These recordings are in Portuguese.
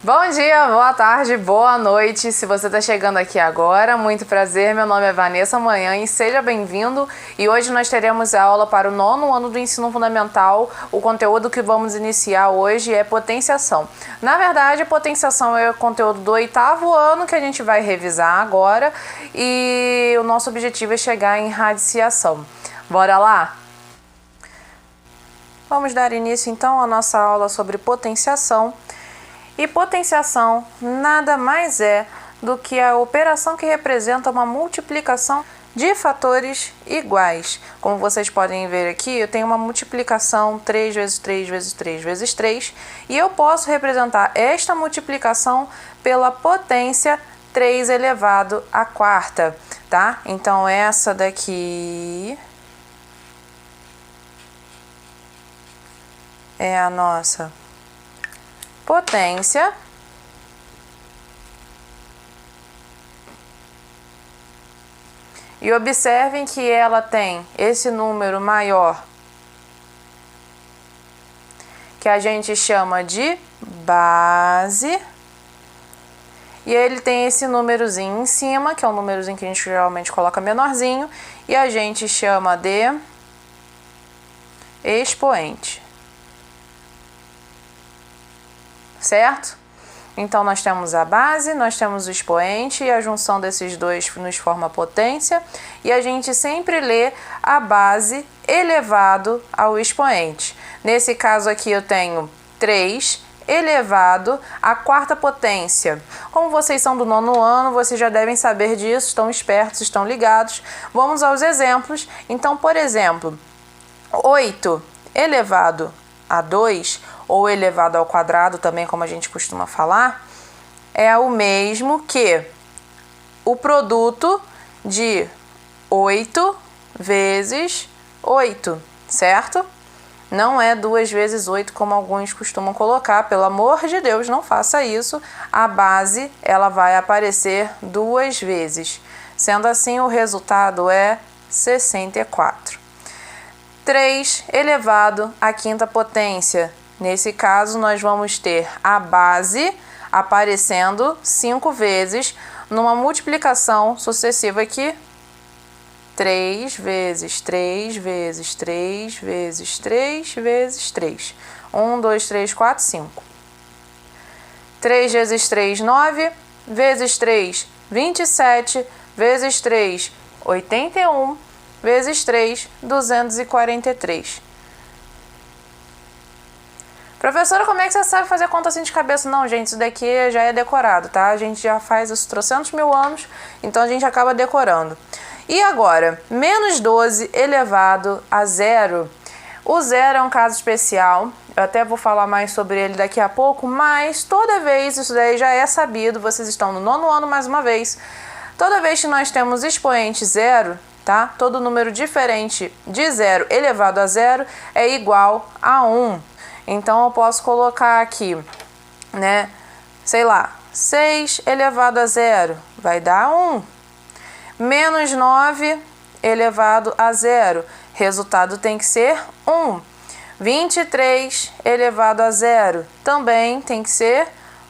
Bom dia, boa tarde, boa noite. Se você está chegando aqui agora, muito prazer. Meu nome é Vanessa Manhã e seja bem-vindo. E hoje nós teremos a aula para o 9º ano do ensino fundamental. O conteúdo que vamos iniciar hoje é potenciação. Na verdade, potenciação é o conteúdo do 8º ano que a gente vai revisar agora e o nosso objetivo é chegar em radiciação. Bora lá? Vamos dar início então à nossa aula sobre potenciação. E potenciação nada mais é do que a operação que representa uma multiplicação de fatores iguais. Como vocês podem ver aqui, eu tenho uma multiplicação 3 vezes 3 vezes 3 vezes 3 e eu posso representar esta multiplicação pela potência 3 elevado à quarta, tá? Então essa daqui é a nossa potência e observem que ela tem esse número maior que a gente chama de base e ele tem esse númerozinho em cima, que é um númerozinho que a gente geralmente coloca menorzinho e a gente chama de expoente. Certo? Então, nós temos a base, nós temos o expoente e a junção desses dois nos forma potência e a gente sempre lê a base elevado ao expoente. Nesse caso aqui eu tenho 3 elevado à quarta potência. Como vocês são do 9º ano, vocês já devem saber disso, estão espertos, estão ligados. Vamos aos exemplos. Então, por exemplo, 8 elevado a 2 ou elevado ao quadrado, também como a gente costuma falar, é o mesmo que o produto de 8 vezes 8, certo? Não é 2 vezes 8 como alguns costumam colocar, pelo amor de Deus, não faça isso. A base, ela vai aparecer 2 vezes. Sendo assim, o resultado é 64. 3 elevado à quinta potência. Nesse caso, nós vamos ter a base aparecendo 5 vezes numa multiplicação sucessiva aqui. 3 vezes 3 vezes 3 vezes 3 vezes 3. 1, 2, 3, 4, 5. 3 vezes 3, 9. Vezes 3, 27. Vezes 3, 81. Vezes 3, 243. Professora, como é que você sabe fazer conta assim de cabeça? Não, gente, isso daqui já é decorado, tá? A gente já faz isso trocentos mil anos, então a gente acaba decorando. E agora, menos 12 elevado a zero. O zero é um caso especial, eu até vou falar mais sobre ele daqui a pouco, mas toda vez, isso daí já é sabido, vocês estão no 9º ano mais uma vez, toda vez que nós temos expoente zero, tá? Todo número diferente de zero elevado a zero é igual a 1. Então, eu posso colocar aqui, né, sei lá, 6 elevado a zero vai dar 1. Menos 9 elevado a zero, resultado tem que ser 1. 23 elevado a zero também tem que ser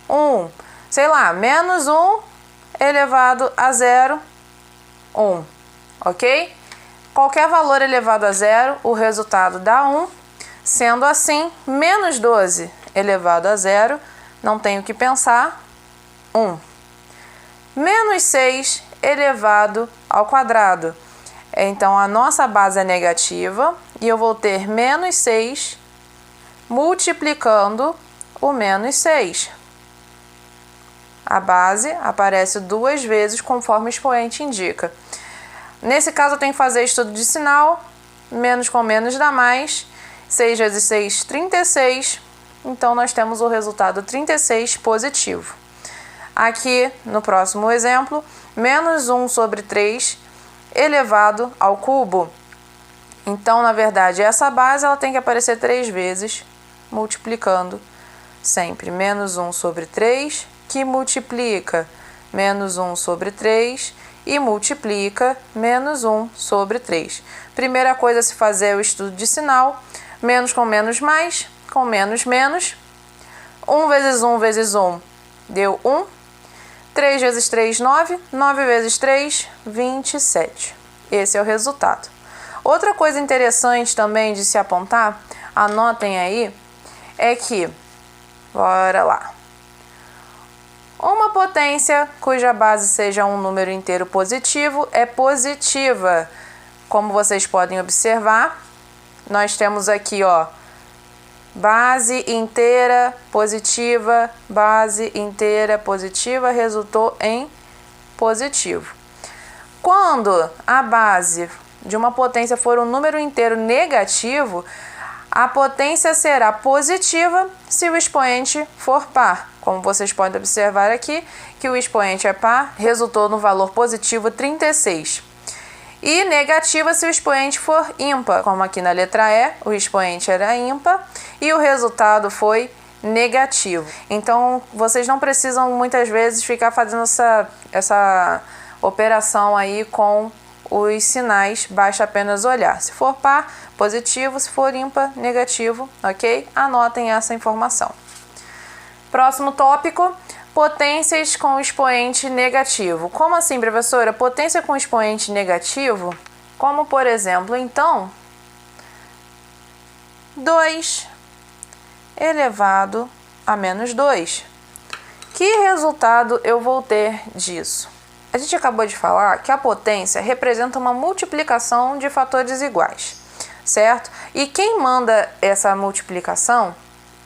1. Sei lá, menos 1 elevado a zero, 1. Ok? Qualquer valor elevado a zero, o resultado dá 1. Sendo assim, menos 12 elevado a zero, não tenho que pensar, 1. Menos 6 elevado ao quadrado. Então, a nossa base é negativa e eu vou ter menos 6 multiplicando o menos 6. A base aparece 2 vezes conforme o expoente indica. Nesse caso, eu tenho que fazer estudo de sinal, menos com menos dá mais. 6 vezes 6, 36. Então, nós temos o resultado 36 positivo. Aqui, no próximo exemplo, menos 1 sobre 3 elevado ao cubo. Então, na verdade, essa base ela tem que aparecer 3 vezes, multiplicando sempre. Menos 1 sobre 3, que multiplica menos 1 sobre 3 e multiplica menos 1 sobre 3. Primeira coisa a se fazer é o estudo de sinal. Menos com menos mais, com menos menos. 1 vezes 1 vezes 1 deu 1. 3 vezes 3, 9. 9 vezes 3, 27. Esse é o resultado. Outra coisa interessante também de se apontar, anotem aí, é que, bora lá, uma potência cuja base seja um número inteiro positivo é positiva. Como vocês podem observar, nós temos aqui, ó, base inteira positiva, base inteira positiva, resultou em positivo. Quando a base de uma potência for um número inteiro negativo, a potência será positiva se o expoente for par. Como vocês podem observar aqui, que o expoente é par, resultou no valor positivo 36. E negativa se o expoente for ímpar, como aqui na letra E, o expoente era ímpar e o resultado foi negativo. Então, vocês não precisam muitas vezes ficar fazendo essa operação aí com os sinais, basta apenas olhar. Se for par, positivo, se for ímpar, negativo, ok? Anotem essa informação. Próximo tópico, potências com expoente negativo. Como assim, professora? Potência com expoente negativo, como por exemplo, então, 2 elevado a menos 2. Que resultado eu vou ter disso? A gente acabou de falar que a potência representa uma multiplicação de fatores iguais, certo? E quem manda essa multiplicação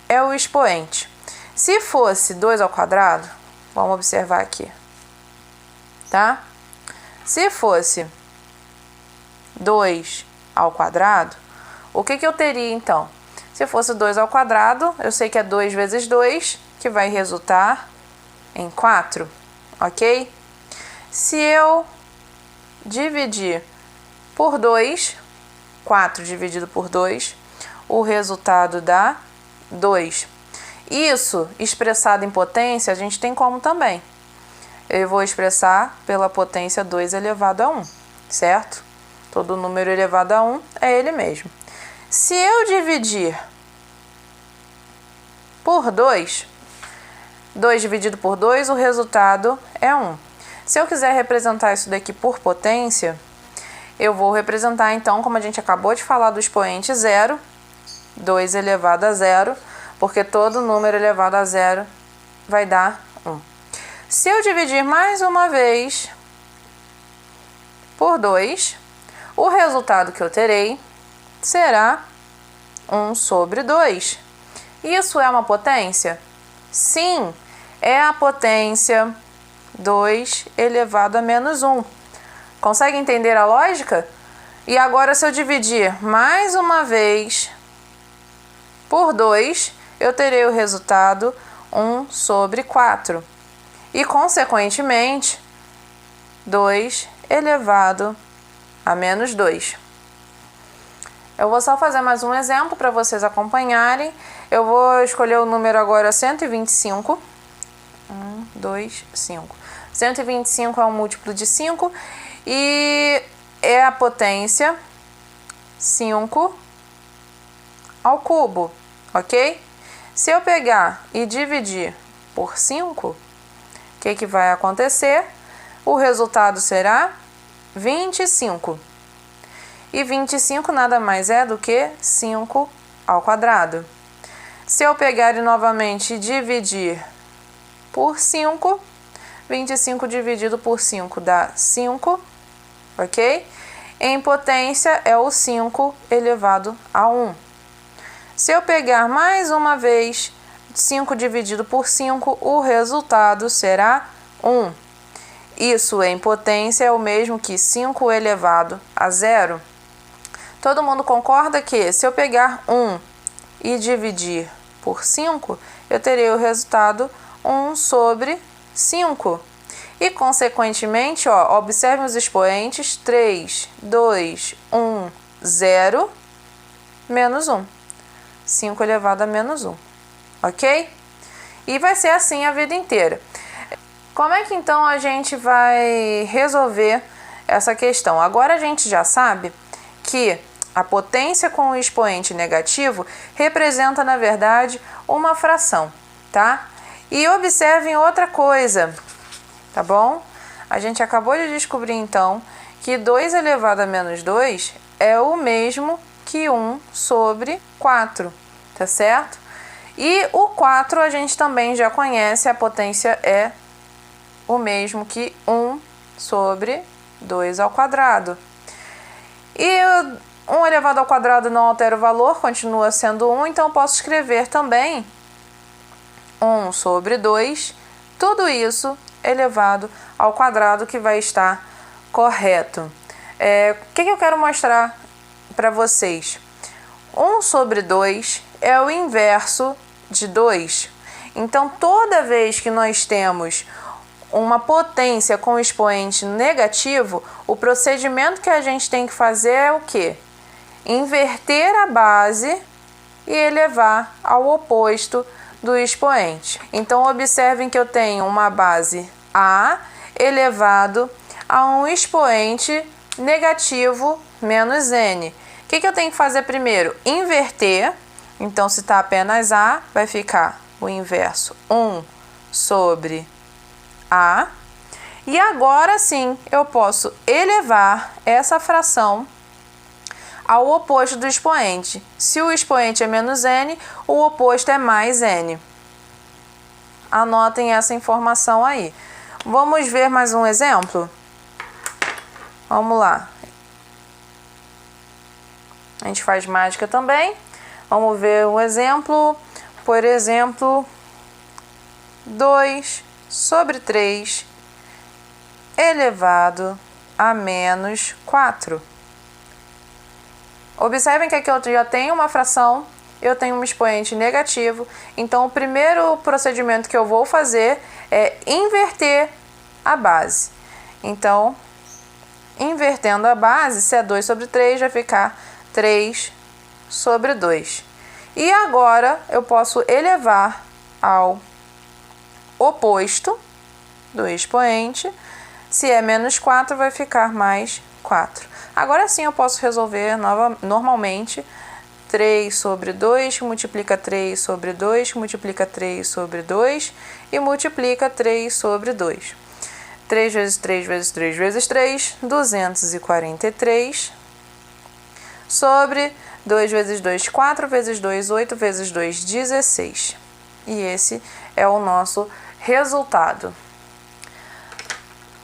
é o expoente. Se fosse 2 ao quadrado, vamos observar aqui, tá? Se fosse 2 ao quadrado, o que eu teria então? Se fosse 2 ao quadrado, eu sei que é 2 vezes 2, que vai resultar em 4, ok? Se eu dividir por 2, 4 dividido por 2, o resultado dá 2. Isso, expressado em potência, a gente tem como também. Eu vou expressar pela potência 2 elevado a 1, certo? Todo número elevado a 1 é ele mesmo. Se eu dividir por 2, 2 dividido por 2, o resultado é 1. Se eu quiser representar isso daqui por potência, eu vou representar então, como a gente acabou de falar do expoente 0, 2 elevado a 0, porque todo número elevado a 0 vai dar 1. Se eu dividir mais uma vez por 2, o resultado que eu terei será 1 sobre 2. Isso é uma potência? Sim, é a potência 2 elevado a menos 1. Consegue entender a lógica? E agora, se eu dividir mais uma vez por 2, eu terei o resultado 1 sobre 4. E, consequentemente, 2 elevado a menos 2. Eu vou só fazer mais um exemplo para vocês acompanharem. Eu vou escolher o número agora 125. 1, 2, 5. 125 é um múltiplo de 5 e é a potência 5 ao cubo, ok? Se eu pegar e dividir por 5, o que vai acontecer? O resultado será 25. E 25 nada mais é do que 5 ao quadrado. Se eu pegar e novamente dividir por 5, 25 dividido por 5 dá 5, ok? Em potência é o 5 elevado a 1. Se eu pegar mais uma vez 5 dividido por 5, o resultado será 1. Isso em potência é o mesmo que 5 elevado a 0. Todo mundo concorda que se eu pegar 1 e dividir por 5, eu terei o resultado 1 sobre 5. E, consequentemente, ó, observem os expoentes 3, 2, 1, 0, menos 1. 5 elevado a menos 1. Ok? E vai ser assim a vida inteira. Como é que então a gente vai resolver essa questão? Agora a gente já sabe que a potência com o expoente negativo representa, na verdade, uma fração, tá? E observem outra coisa, tá bom? A gente acabou de descobrir, então, que 2 elevado a menos 2 é o mesmo que 1 sobre 4, tá certo? E o 4 a gente também já conhece, a potência é o mesmo que 1 sobre 2 ao quadrado. E 1 elevado ao quadrado não altera o valor, continua sendo 1, então eu posso escrever também 1 sobre 2, tudo isso elevado ao quadrado, que vai estar correto. O que eu quero mostrar para vocês? 1 sobre 2 é o inverso de 2. Então, toda vez que nós temos uma potência com expoente negativo, o procedimento que a gente tem que fazer é o quê? Inverter a base e elevar ao oposto do expoente. Então, observem que eu tenho uma base A elevado a um expoente negativo menos N. O que eu tenho que fazer primeiro? Inverter. Então, se está apenas A, vai ficar o inverso 1 sobre A. E agora sim, eu posso elevar essa fração ao oposto do expoente. Se o expoente é menos N, o oposto é mais N. Anotem essa informação aí. Vamos ver mais um exemplo? Vamos lá. A gente faz mágica também. Vamos ver um exemplo. Por exemplo, 2 sobre 3 elevado a menos 4. Observem que aqui eu já tenho uma fração, eu tenho um expoente negativo, então o primeiro procedimento que eu vou fazer é inverter a base. Então, invertendo a base, se é 2 sobre 3, vai ficar 3 sobre 2. E agora eu posso elevar ao oposto do expoente. Se é menos 4, vai ficar mais 4. Agora sim eu posso resolver normalmente 3 sobre 2, que multiplica 3 sobre 2, que multiplica 3 sobre 2 e multiplica 3 sobre 2. 3 vezes 3 vezes 3 vezes 3, 243, sobre 2 vezes 2, 4 vezes 2, 8 vezes 2, 16. E esse é o nosso resultado.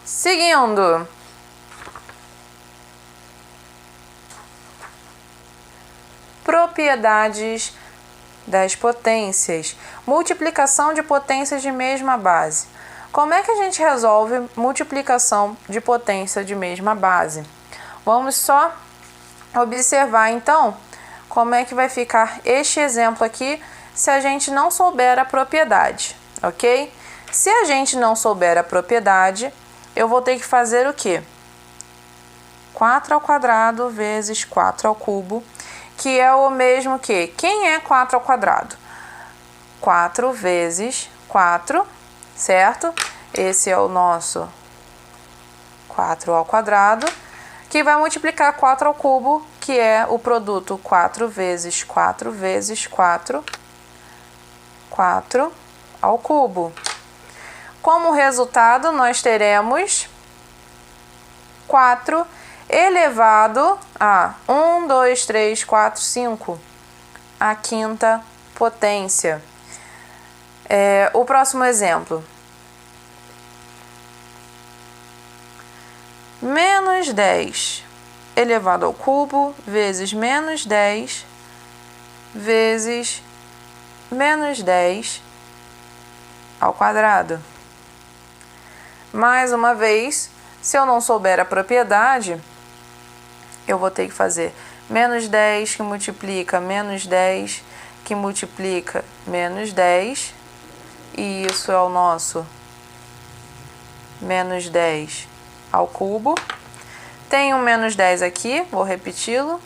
Seguindo. Propriedades das potências. Multiplicação de potências de mesma base. Como é que a gente resolve multiplicação de potência de mesma base? Vamos só observar então como é que vai ficar este exemplo aqui se a gente não souber a propriedade, ok? Se a gente não souber a propriedade, eu vou ter que fazer o quê? 4 ao quadrado vezes 4 ao cubo, que é o mesmo que... Quem é 4 ao quadrado? 4 vezes 4, certo? Esse é o nosso 4 ao quadrado, que vai multiplicar 4 ao cubo, que é o produto 4 vezes 4 vezes 4, 4 ao cubo. Como resultado, nós teremos 4 elevado a 1, 2, 3, 4, 5, a quinta potência. O próximo exemplo. Menos 10 elevado ao cubo vezes menos 10 vezes menos 10 ao quadrado. Mais uma vez, se eu não souber a propriedade, eu vou ter que fazer menos 10 que multiplica menos 10 que multiplica menos 10, e isso é o nosso menos 10 ao cubo. Tem um menos 10 aqui, vou repeti-lo,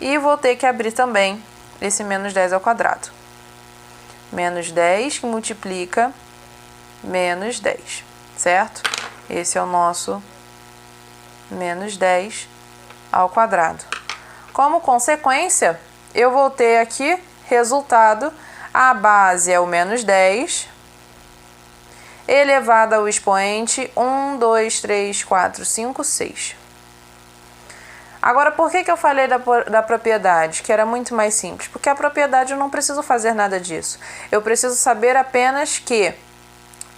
e vou ter que abrir também esse menos 10 ao quadrado. Menos 10 que multiplica menos 10, certo? Esse é o nosso menos 10 ao quadrado. Como consequência, eu vou ter aqui resultado A base é o menos 10, elevado ao expoente 1, 2, 3, 4, 5, 6. Agora, por que eu falei da propriedade, que era muito mais simples? Porque a propriedade eu não preciso fazer nada disso. Eu preciso saber apenas que,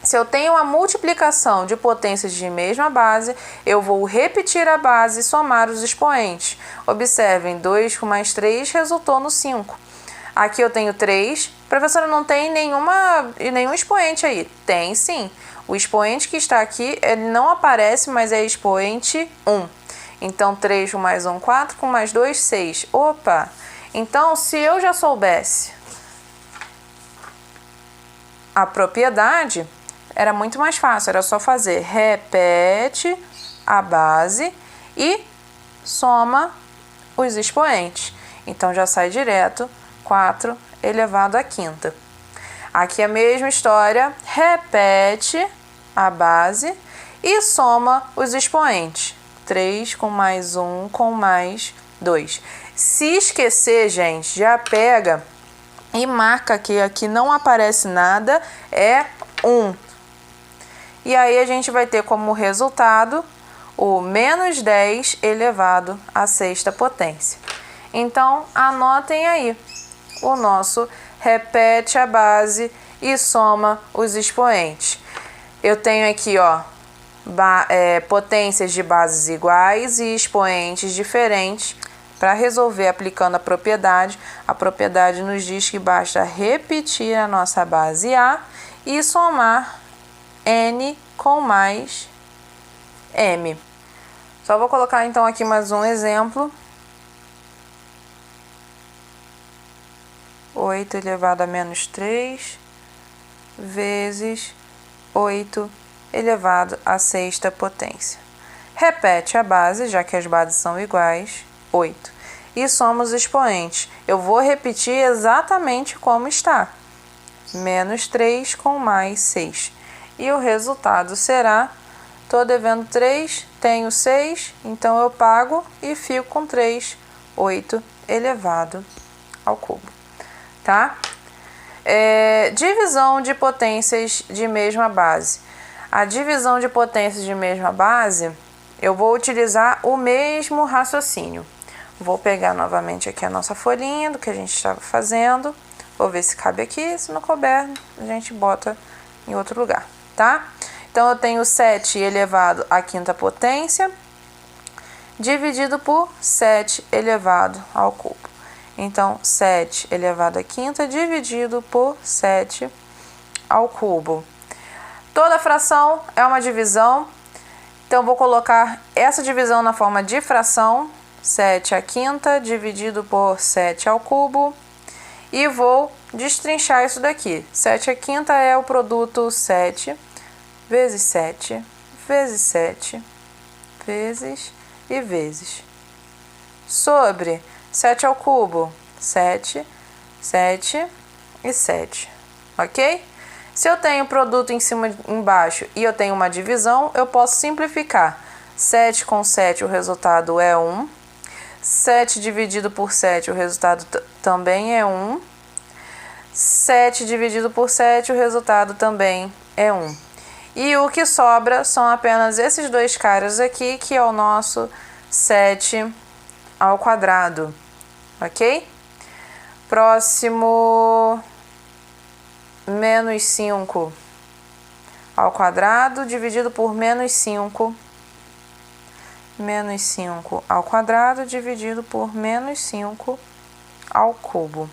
se eu tenho a multiplicação de potências de mesma base, eu vou repetir a base e somar os expoentes. Observem, 2 com mais 3 resultou no 5. Aqui eu tenho 3. Professora, não tem nenhum expoente aí. Tem sim. O expoente que está aqui, ele não aparece, mas é expoente 1. Então, 3 com mais 1, 4, com mais 2, 6. Opa! Então, se eu já soubesse a propriedade, era muito mais fácil. Era só fazer repete a base e soma os expoentes. Então, já sai direto 4 elevado à quinta. Aqui a mesma história, repete a base e soma os expoentes. 3 com mais 1 com mais 2. Se esquecer, gente, já pega e marca que aqui não aparece nada, é 1. E aí a gente vai ter como resultado o menos 10 elevado à sexta potência. Então, anotem aí o nosso repete a base e soma os expoentes. Eu tenho aqui, ó, potências de bases iguais e expoentes diferentes. Para resolver aplicando a propriedade nos diz que basta repetir a nossa base A e somar N com mais M. Só vou colocar então aqui mais um exemplo. 8 elevado a menos 3 vezes 8 elevado à sexta potência. Repete a base, já que as bases são iguais, 8. E soma os expoentes. Eu vou repetir exatamente como está. Menos 3 com mais 6. E o resultado será, estou devendo 3, tenho 6, então eu pago e fico com 3, 8 elevado ao cubo. Tá? Divisão de potências de mesma base. A divisão de potências de mesma base, eu vou utilizar o mesmo raciocínio. Vou pegar novamente aqui a nossa folhinha do que a gente estava fazendo. Vou ver se cabe aqui, se não couber, a gente bota em outro lugar, tá? Então, eu tenho 7 elevado à quinta potência, dividido por 7 elevado ao cubo. Então, 7 elevado à quinta dividido por 7 ao cubo. Toda fração é uma divisão, então vou colocar essa divisão na forma de fração, 7 à quinta dividido por 7 ao cubo, e vou destrinchar isso daqui. 7 à quinta é o produto 7 vezes 7 vezes 7 vezes e vezes. Sobre 7 ao cubo, 7, 7 e 7, ok? Se eu tenho produto em cima e embaixo e eu tenho uma divisão, eu posso simplificar. 7 com 7, o resultado é 1. 7 dividido por 7, o resultado também é 1. 7 dividido por 7, o resultado também é 1. E o que sobra são apenas esses dois caras aqui, que é o nosso 7 ao quadrado, ok? Próximo, menos 5 ao quadrado dividido por menos 5. Menos 5 ao quadrado dividido por menos 5 ao cubo.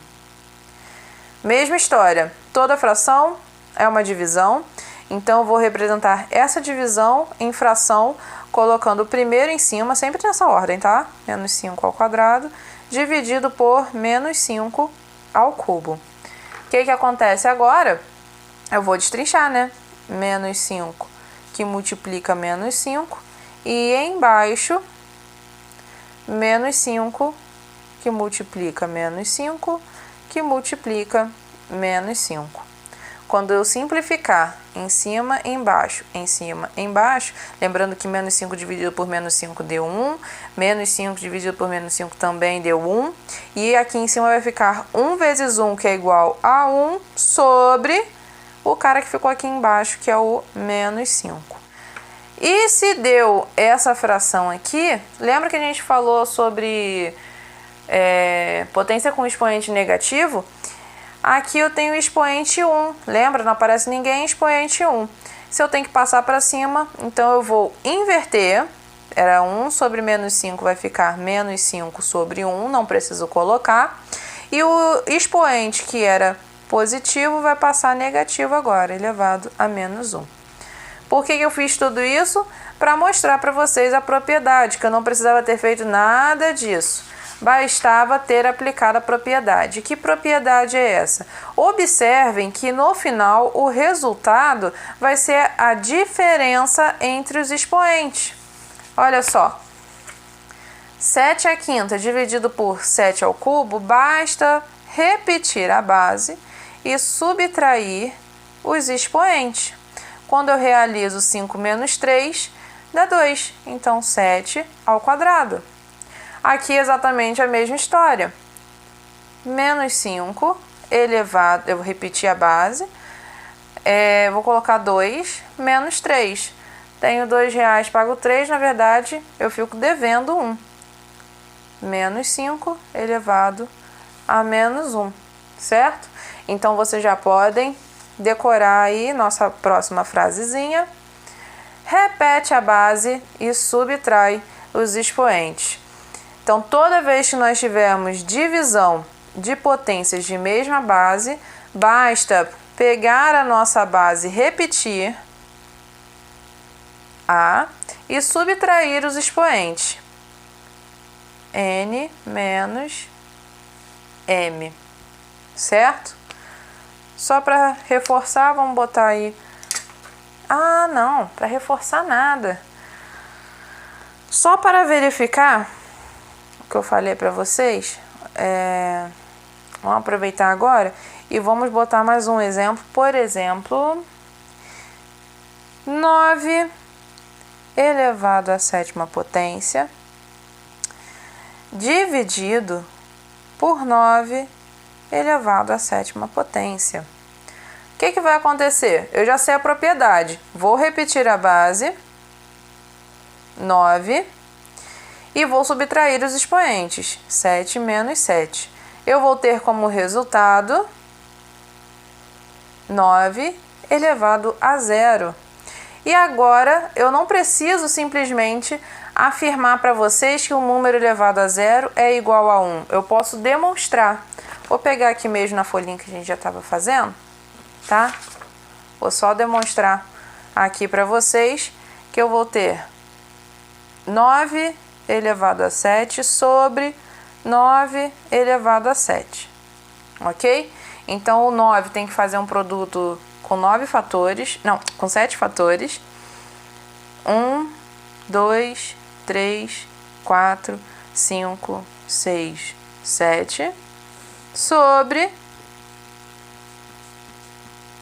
Mesma história, toda fração é uma divisão, então eu vou representar essa divisão em fração, colocando o primeiro em cima, sempre nessa ordem, tá? Menos 5 ao quadrado dividido por menos 5 ao cubo. O que acontece agora? Eu vou destrinchar, né? Menos 5 que multiplica menos 5 e embaixo menos 5 que multiplica menos 5 que multiplica menos 5. quando eu simplificar em cima, embaixo, em cima, embaixo, lembrando que menos 5 dividido por menos 5 deu 1, menos 5 dividido por menos 5 também deu 1, e aqui em cima vai ficar 1 vezes 1, que é igual a 1, sobre o cara que ficou aqui embaixo, que é o menos 5. E se deu essa fração aqui, lembra que a gente falou sobre potência com expoente negativo? Aqui eu tenho expoente 1, lembra? Não aparece ninguém expoente 1. Se eu tenho que passar para cima, então eu vou inverter. Era 1 sobre menos 5, vai ficar menos 5 sobre 1, não preciso colocar. E o expoente que era positivo vai passar negativo agora, elevado a menos 1. Por que eu fiz tudo isso? Para mostrar para vocês a propriedade, que eu não precisava ter feito nada disso. Bastava ter aplicado a propriedade. Que propriedade é essa? Observem que no final o resultado vai ser a diferença entre os expoentes. Olha só, 7 à quinta dividido por 7 ao cubo, basta repetir a base e subtrair os expoentes. Quando eu realizo 5 menos 3, dá 2. Então, 7 ao quadrado. Aqui exatamente a mesma história. Menos 5 elevado, eu vou repetir a base, vou colocar 2 menos 3. Tenho R$2, pago 3, na verdade eu fico devendo 1. Menos 5 elevado a menos 1, certo? Então vocês já podem decorar aí nossa próxima frasezinha. Repete a base e subtrai os expoentes. Então, toda vez que nós tivermos divisão de potências de mesma base, basta pegar a nossa base, repetir A e subtrair os expoentes. N menos M, certo? Só para reforçar, vamos botar aí. Ah, não, para reforçar nada. Só para verificar que eu falei para vocês, vamos aproveitar agora e vamos botar mais um exemplo. Por exemplo, 9 elevado à sétima potência dividido por 9 elevado à sétima potência. O que vai acontecer? Eu já sei a propriedade. Vou repetir a base, 9, e vou subtrair os expoentes, 7 menos 7. Eu vou ter como resultado 9 elevado a 0. E agora eu não preciso simplesmente afirmar para vocês que o número elevado a 0 é igual a 1. Eu posso demonstrar. Vou pegar aqui mesmo na folhinha que a gente já estava fazendo, tá? Vou só demonstrar aqui para vocês que eu vou ter 9 elevado a 7 sobre 9 elevado a 7, ok? Então, o 9 tem que fazer um produto com 9 fatores, não, com 7 fatores. 1, 2, 3, 4, 5, 6, 7, sobre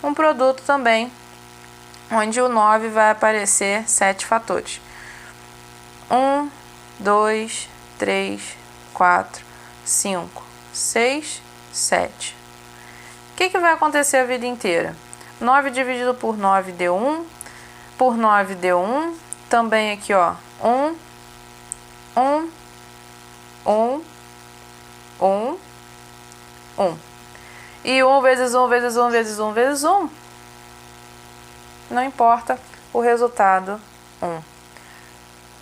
um produto também, onde o 9 vai aparecer 7 fatores. 1, 2, 3, 4, 5, 6, 7. O que vai acontecer a vida inteira? 9 dividido por 9 deu 1, por 9 deu 1, também aqui ó, 1, 1, 1, 1, 1. E 1 vezes 1 vezes 1 vezes 1 vezes 1, não importa, o resultado 1.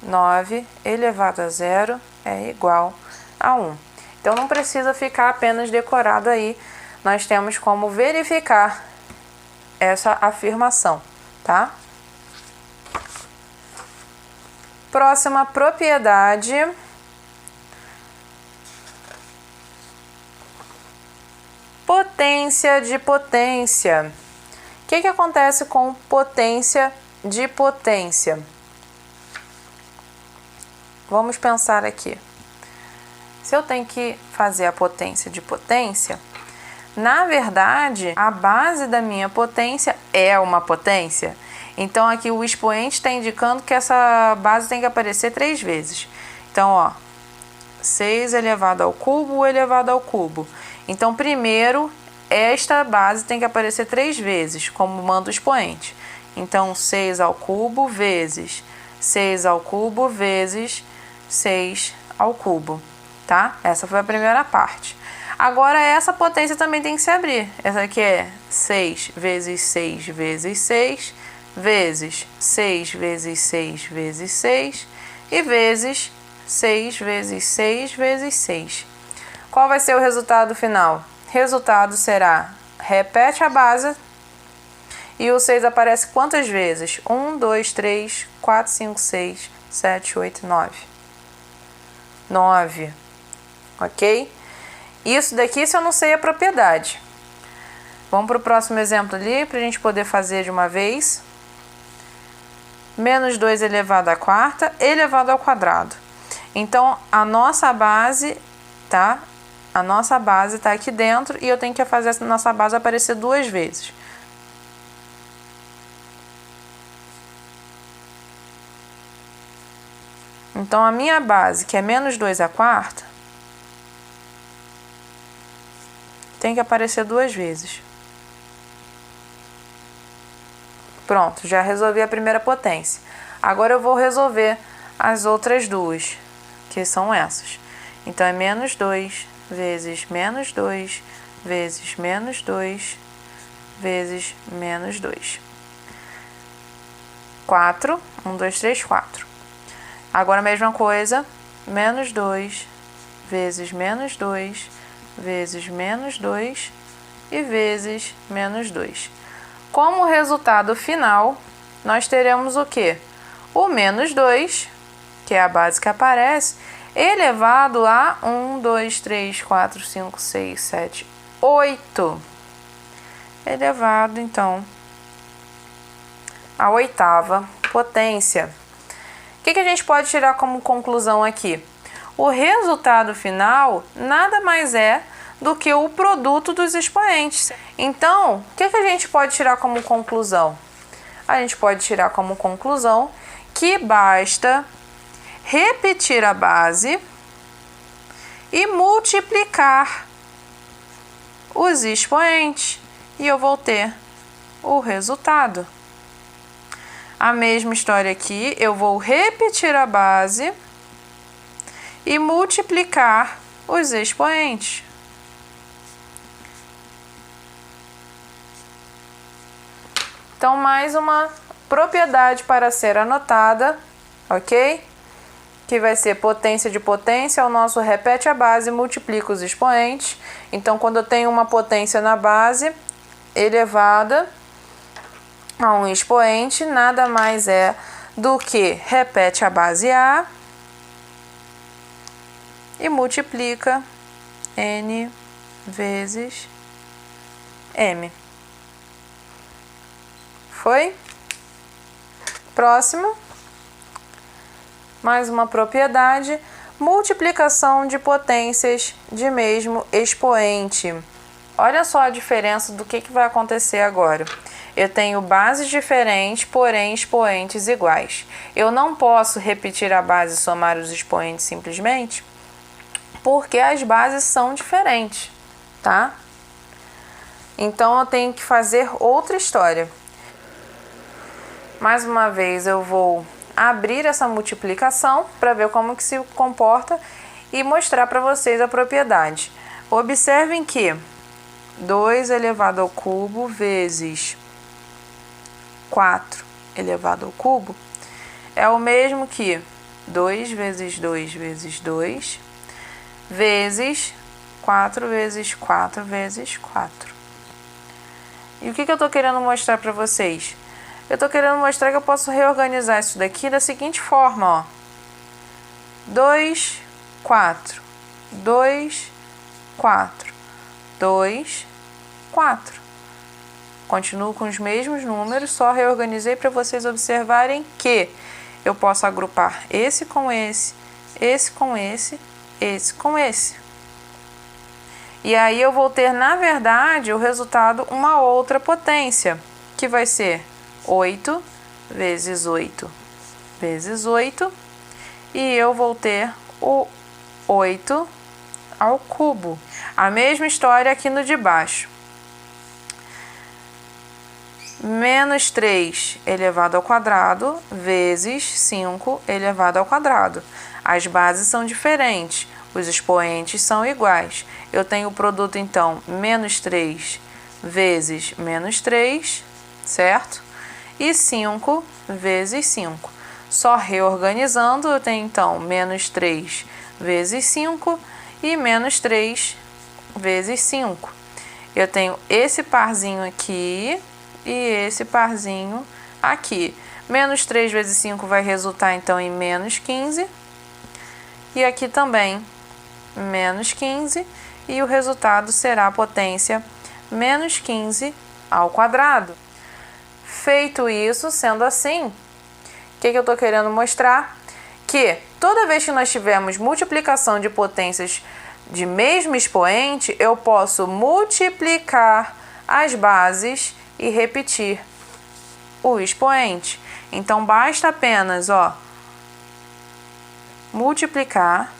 9 elevado a 0 é igual a 1. Então, não precisa ficar apenas decorado aí. Nós temos como verificar essa afirmação, tá? Próxima propriedade. Potência de potência. O que acontece com potência de potência? Vamos pensar aqui. Se eu tenho que fazer a potência de potência, Na verdade, a base da minha potência é uma potência. Então, aqui o expoente está indicando que essa base tem que aparecer 3 vezes. Então, ó, 6 elevado ao cubo elevado ao cubo. Então, primeiro, esta base tem que aparecer 3 vezes, como manda o expoente. Então, 6 ao cubo vezes 6 ao cubo vezes 6 ao cubo, tá? Essa foi a primeira parte. Agora, essa potência também tem que se abrir. Essa aqui é 6 vezes 6 vezes 6 vezes 6 vezes 6 vezes 6 e vezes 6 vezes 6 vezes 6. Qual vai ser o resultado final? Resultado será, repete a base e o 6 aparece quantas vezes? 1, 2, 3, 4, 5, 6, 7, 8, 9. 9, ok? Isso daqui se eu não sei a propriedade. Vamos para o próximo exemplo ali, para a gente poder fazer de uma vez. Menos 2 elevado à quarta elevado ao quadrado. Então, a nossa base, tá? A nossa base está aqui dentro e eu tenho que fazer essa nossa base aparecer 2 vezes. Então, a minha base, que é menos 2 à quarta, tem que aparecer 2 vezes. Pronto, já resolvi a primeira potência. Agora eu vou resolver as outras duas, que são essas. Então, é menos 2 vezes menos 2 vezes menos 2 vezes menos 2. 4, 1, 2, 3, 4. Agora a mesma coisa, menos 2 vezes menos 2 vezes menos 2 e vezes menos 2. Como resultado final, nós teremos o quê? O menos 2, que é a base que aparece, elevado a 1, 2, 3, 4, 5, 6, 7, 8. Elevado, então, à oitava potência. O que a gente pode tirar como conclusão aqui? O resultado final nada mais é do que o produto dos expoentes. Então, o que a gente pode tirar como conclusão? A gente pode tirar como conclusão que basta repetir a base e multiplicar os expoentes e eu vou ter o resultado. A mesma história aqui, eu vou repetir a base e multiplicar os expoentes. Então, mais uma propriedade para ser anotada, ok? Que vai ser potência de potência, o nosso repete a base e multiplica os expoentes. Então, quando eu tenho uma potência na base elevada a um expoente, nada mais é do que repete a base A e multiplica N vezes M. Foi? Próximo. Mais uma propriedade, multiplicação de potências de mesmo expoente. Olha só a diferença do que vai acontecer agora. Eu tenho bases diferentes, porém expoentes iguais. Eu não posso repetir a base e somar os expoentes simplesmente, porque as bases são diferentes, tá? Então, eu tenho que fazer outra história. Mais uma vez, eu vou abrir essa multiplicação para ver como que se comporta e mostrar para vocês a propriedade. Observem que 2 elevado ao cubo vezes 4 elevado ao cubo é o mesmo que 2 vezes 2 vezes 2 vezes 4 vezes 4 vezes 4. E o que eu estou querendo mostrar para vocês? Eu estou querendo mostrar que eu posso reorganizar isso daqui da seguinte forma, ó. 2, 4, 2, 4, 2, 4. Continuo com os mesmos números, só reorganizei para vocês observarem que eu posso agrupar esse com esse, esse com esse, esse com esse. E aí eu vou ter, na verdade, o resultado uma outra potência, que vai ser 8 vezes 8 vezes 8, e eu vou ter o 8 ao cubo. A mesma história aqui no de baixo. Menos 3 elevado ao quadrado vezes 5 elevado ao quadrado. As bases são diferentes, os expoentes são iguais. Eu tenho o produto, então, menos 3 vezes menos 3, certo? E 5 vezes 5. Só reorganizando, eu tenho, então, menos 3 vezes 5 e menos 3 vezes 5. Eu tenho esse parzinho aqui e esse parzinho aqui. Menos 3 vezes 5 vai resultar, então, em menos 15. E aqui também, menos 15. E o resultado será a potência menos 15 ao quadrado. Feito isso, sendo assim, o que eu estou querendo mostrar? Que toda vez que nós tivermos multiplicação de potências de mesmo expoente, eu posso multiplicar as bases e repetir o expoente. Então, basta apenas, multiplicar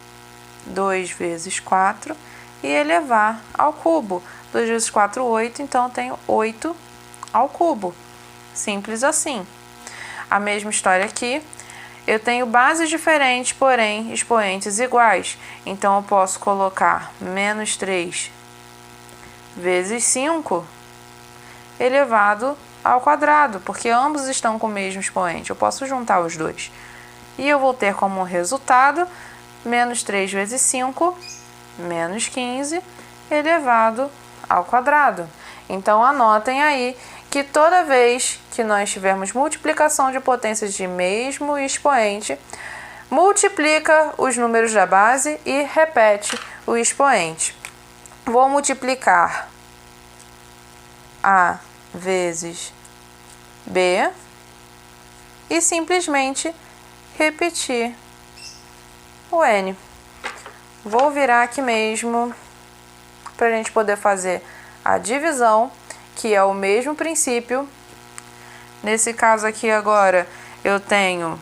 2 vezes 4 e elevar ao cubo. 2 vezes 4, 8, então eu tenho 8 ao cubo. Simples assim. A mesma história aqui. Eu tenho bases diferentes, porém expoentes iguais. Então, eu posso colocar menos 3 vezes 5 elevado ao quadrado, porque ambos estão com o mesmo expoente. Eu posso juntar os dois. E eu vou ter como resultado menos 3 vezes 5, menos 15, elevado ao quadrado. Então, anotem aí que toda vez que nós tivermos multiplicação de potências de mesmo expoente, multiplica os números da base e repete o expoente. Vou multiplicar A vezes B e simplesmente repetir o N. Vou virar aqui mesmo para a gente poder fazer a divisão, que é o mesmo princípio. Nesse caso aqui agora, eu tenho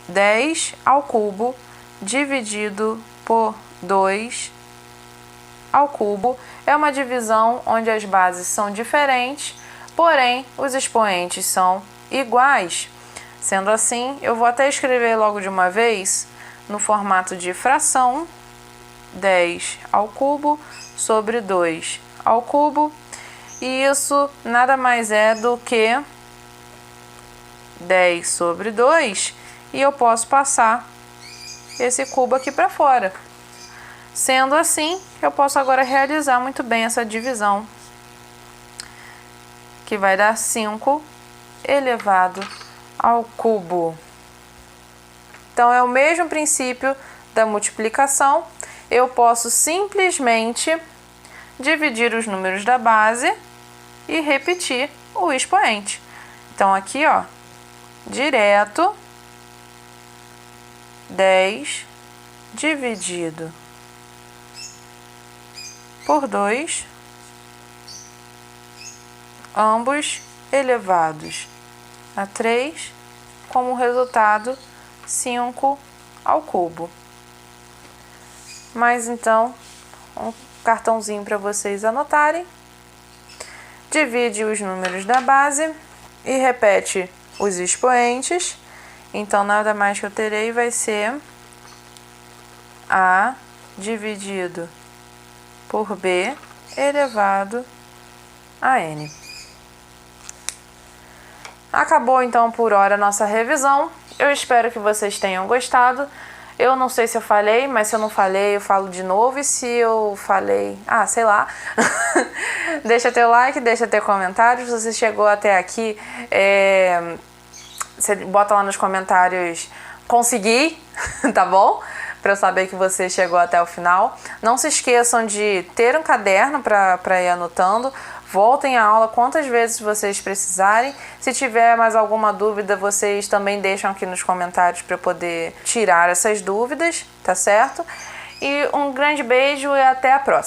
10 ao cubo dividido por 2 ao cubo. É uma divisão onde as bases são diferentes, porém os expoentes são iguais. Sendo assim, eu vou até escrever logo de uma vez no formato de fração: 10 ao cubo sobre 2 ao cubo. E isso nada mais é do que 10 sobre 2, e eu posso passar esse cubo aqui para fora. Sendo assim, eu posso agora realizar muito bem essa divisão, que vai dar 5 elevado ao cubo. Então, é o mesmo princípio da multiplicação. Eu posso simplesmente dividir os números da base e repetir o expoente. Então, aqui, direto, 10 dividido por 2, ambos elevados a 3, como resultado 5 ao cubo. Mas então, um cartãozinho para vocês anotarem. Divide os números da base e repete os expoentes. Então, nada mais que eu terei vai ser A dividido por B elevado a N. Acabou então por hora a nossa revisão. Eu espero que vocês tenham gostado. Eu não sei se eu falei, mas se eu não falei, eu falo de novo. E se eu falei, sei lá. Deixa teu like, deixa teu comentário. Se você chegou até aqui, você bota lá nos comentários consegui, tá bom? Para eu saber que você chegou até o final. Não se esqueçam de ter um caderno para ir anotando. Voltem à aula quantas vezes vocês precisarem. Se tiver mais alguma dúvida, vocês também deixam aqui nos comentários para eu poder tirar essas dúvidas, tá certo? E um grande beijo e até a próxima.